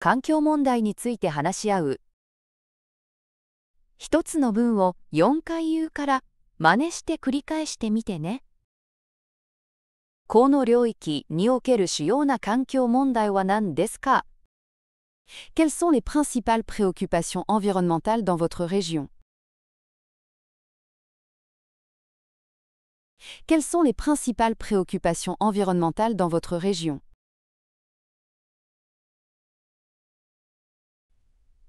環境問題について話し合う。一つの文を4回言うから真似して繰り返してみてね。この領域における主要な環境問題は何ですか？ Quelles sont les principales préoccupations environnementales dans votre région? Quelles sont les principales préoccupations environnementales dans votre région?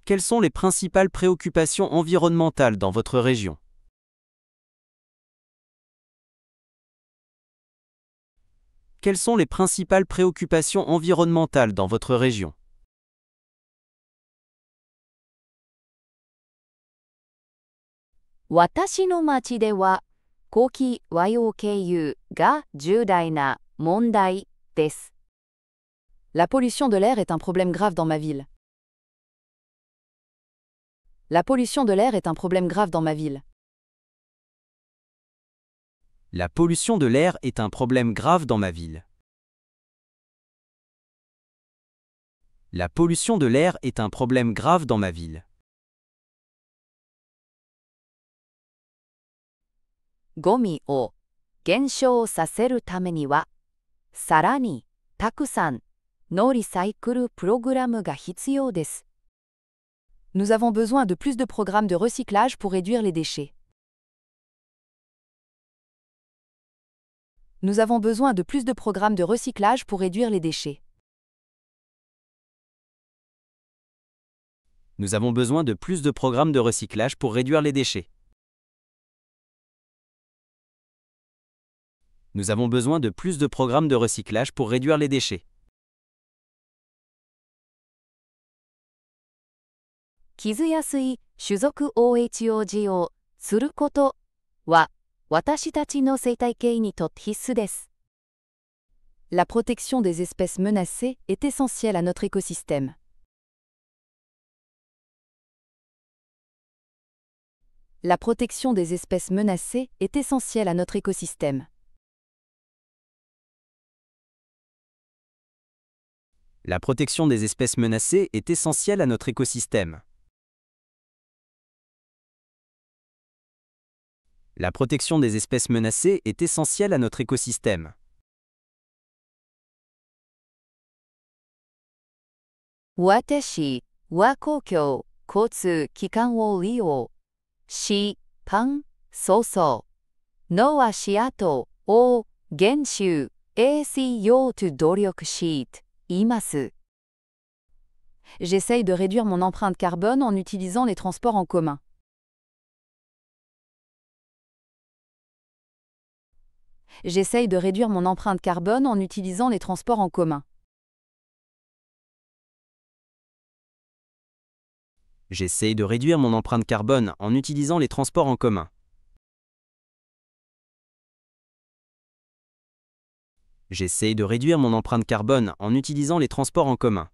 Quelles sont les principales préoccupations environnementales dans votre région? Quelles sont les principales préoccupations environnementales dans votre région? 私の町では、呼気和洋経由が重大な問題です。La pollution de l'air est un problème grave dans ma ville. La pollution de l'air est un problème grave dans ma ville. La pollution de l'air est un problème grave dans ma ville. La pollution de l'air est un problème grave dans ma ville. ゴミを減少させるためには、さらにたくさんのリサイクルプログラムが必要です。Nous avons besoin de plus de programmes de recyclage pour réduire les déchets. Nous avons besoin de plus de programmes de recyclage pour réduire les déchets. Nous avons besoin de plus de programmes de recyclage pour réduire les déchets. Nous avons besoin de plus de programmes de recyclage pour réduire les déchets. 傷やすい種族 OHOG をすることは私たちの生態系にとって必須です。La protection des espèces menacées est essentielle à notre écosystème. La protection des espèces menacées est essentielle à notre écosystème. La protection des espèces menacées est essentielle à notre écosystème. La protection des espèces menacées est essentielle à notre écosystème. 私は公共交通機関を利用し、そうそうの足跡を減収しようと努力しています。J'essaye de réduire mon empreinte carbone en utilisant les transports en commun. J'essaye de réduire mon empreinte carbone en utilisant les transports en commun. J'essaye de réduire mon empreinte carbone en utilisant les transports en commun. J'essaye de réduire mon empreinte carbone en utilisant les transports en commun.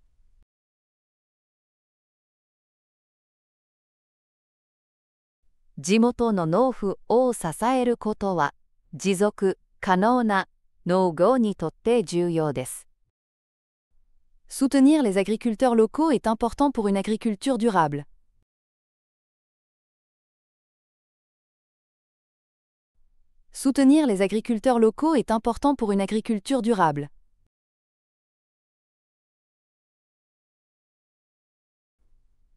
地元の農夫を支えることは持続可能な農業にとって重要です。Soutenir les agriculteurs locaux est important pour une agriculture durable. Soutenir les agriculteurs locaux est important pour une agriculture durable.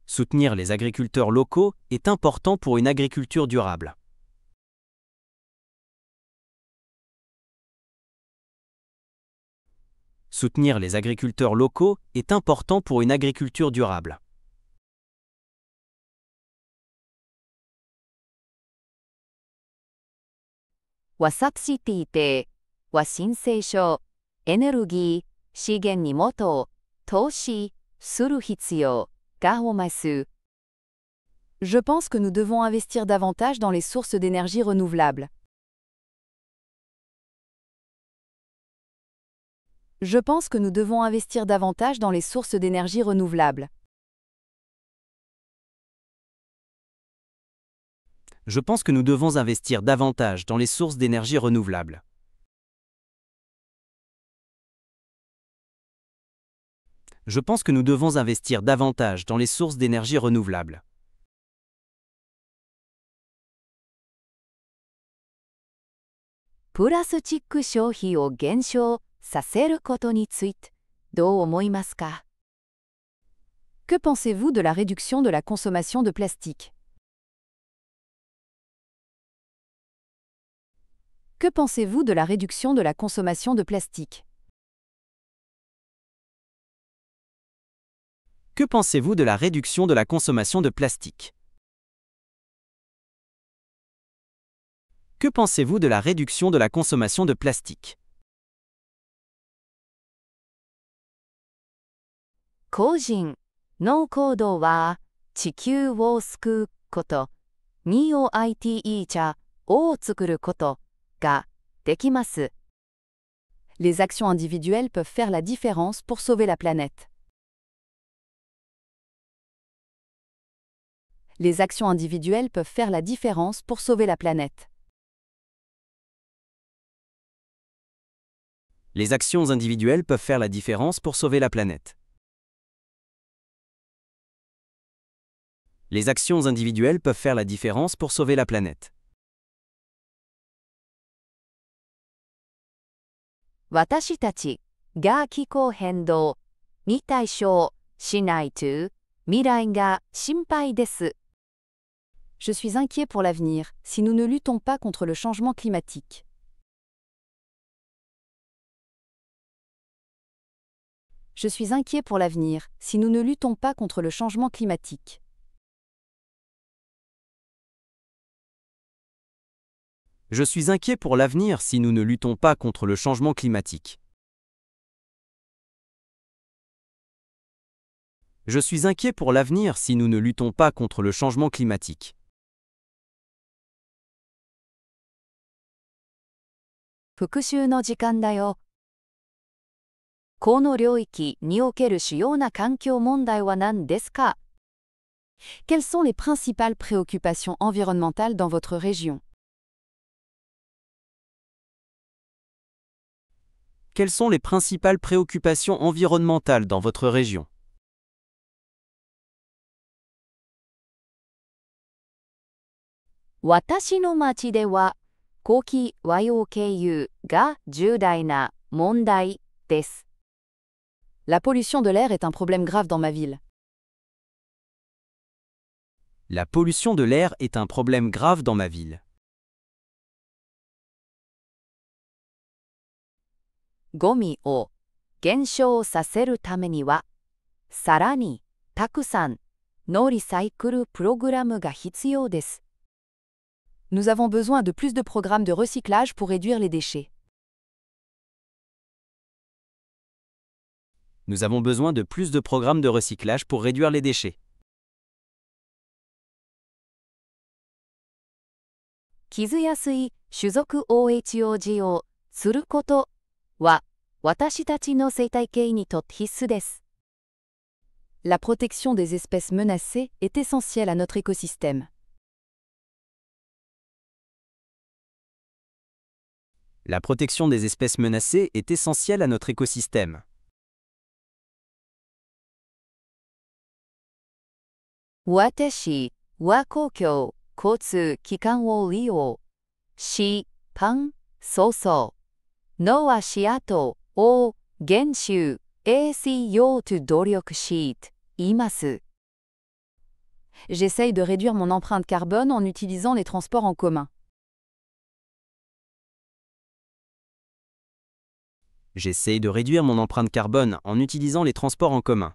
Soutenir les agriculteurs locaux est important pour une agriculture durable. Soutenir les agriculteurs locaux est important pour une agriculture durable. ワサクシティテは申請書、エネルギー、資源にもっと投資する必要があります。Je pense que nous devons investir davantage dans les sources d'énergie renouvelables. Je pense que nous devons investir davantage dans les sources d'énergie renouvelables. Je pense que nous devons investir davantage dans les sources d'énergie renouvelables. Je pense que nous devons investir davantage dans les sources d'énergie renouvelables. プラスチック消費を減少させることについてどう思いますか？ Que pensez-vous de la réduction de la consommation de plastique? Que pensez-vous de la réduction de la consommation de plastique? Que pensez-vous de la réduction de la consommation de plastique? Que pensez-vous de la réduction de la consommation de plastique? 個人の行動は地球を救うこと、NEOITE 茶を作ることができます。Les actions individuelles peuvent faire la différence pour sauver la planète. Les actions individuelles peuvent faire la différence pour sauver la planète. Les actions individuelles peuvent faire la différence pour sauver la planète. Les actions individuelles peuvent faire la différence pour sauver la planète. 私たちが気候変動に対処しないと未来が心配です。Je suis inquiet pour l'avenir si nous ne luttons pas contre le changement climatique. Je suis inquiet pour l'avenir si nous ne luttons pas contre le changement climatique. Je suis inquiet pour l'avenir si nous ne luttons pas contre le changement climatique. Je suis inquiet pour l'avenir si nous ne luttons pas contre le changement climatique. 復習の時間だよ。この領域における主要な環境問題は何ですか？ Quelles sont les principales préoccupations environnementales dans votre région? Quelles sont les principales préoccupations environnementales dans votre région? 私の町では、高気和洋経由が重大な問題です。La pollution de l'air est un problème grave dans ma ville. La pollution de l'air est un problème grave dans ma ville. ゴミを減少させるためには、さらにたくさんのリサイクルプログラムが必要です。Nous avons besoin de plus de programmes de recyclage pour réduire les déchets. Nous avons besoin de plus de programmes de recyclage pour réduire les déchets. 傷やすい種族 OHOG をすることは私たちの生態系にとって必須です。La protection des espèces menacées est essentielle à notre écosystème. La protection des espèces menacées est essentielle à notre écosystème. 私は公共交通機関を利用し、パン、そうそうの足跡を減収しようと努力しています。J'essaye de réduire mon empreinte carbone en utilisant les transports en commun. J'essaye de réduire mon empreinte carbone en utilisant les transports en commun.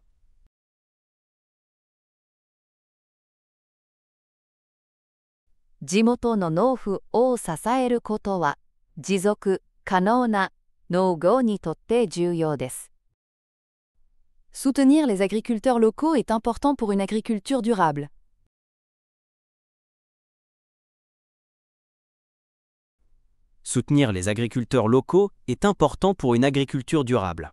地元の農夫を支えることは持続可能な農業にとって重要です。Soutenir les agriculteurs locaux est important pour une agriculture durable. Soutenir les agriculteurs locaux est important pour une agriculture durable.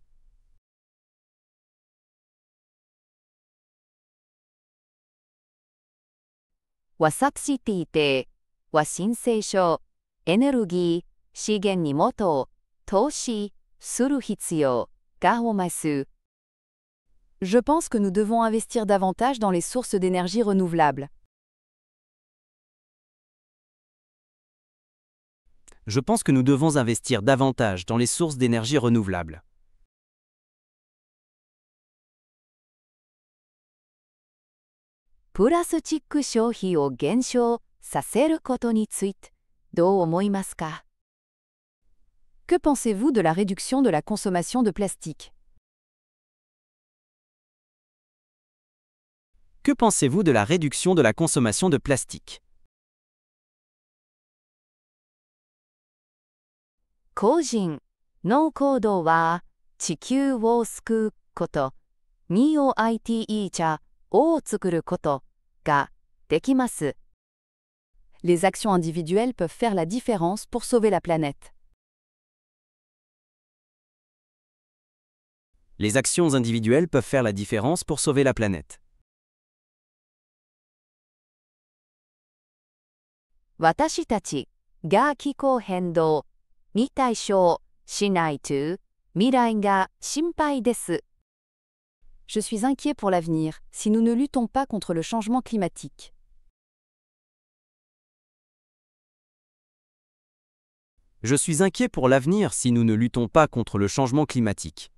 はサブシティでは申請書、エネルギー、資源にもっと投資する必要があります。Je pense que nous devons investir davantage dans les sources d'énergie renouvelables. Je pense que nous devons investir davantage dans les sources d'énergie renouvelables. プラスチック消費を減少させることについてどう思いますか？ Que pensez-vous de la réduction de la consommation de plastique? Que pensez-vous de la réduction de la consommation de plastique? 個人の行動は地球を救うこと、NEOITE 茶を作ることができます。Les actions individuelles peuvent faire la différence pour sauver la planète. Les actions individuelles peuvent faire la différence pour sauver la planète. 私たちが気候変動に対処しないと未来が心配です。Je suis inquiet pour l'avenir si nous ne luttons pas contre le changement climatique. Je suis inquiet pour l'avenir si nous ne luttons pas contre le changement climatique.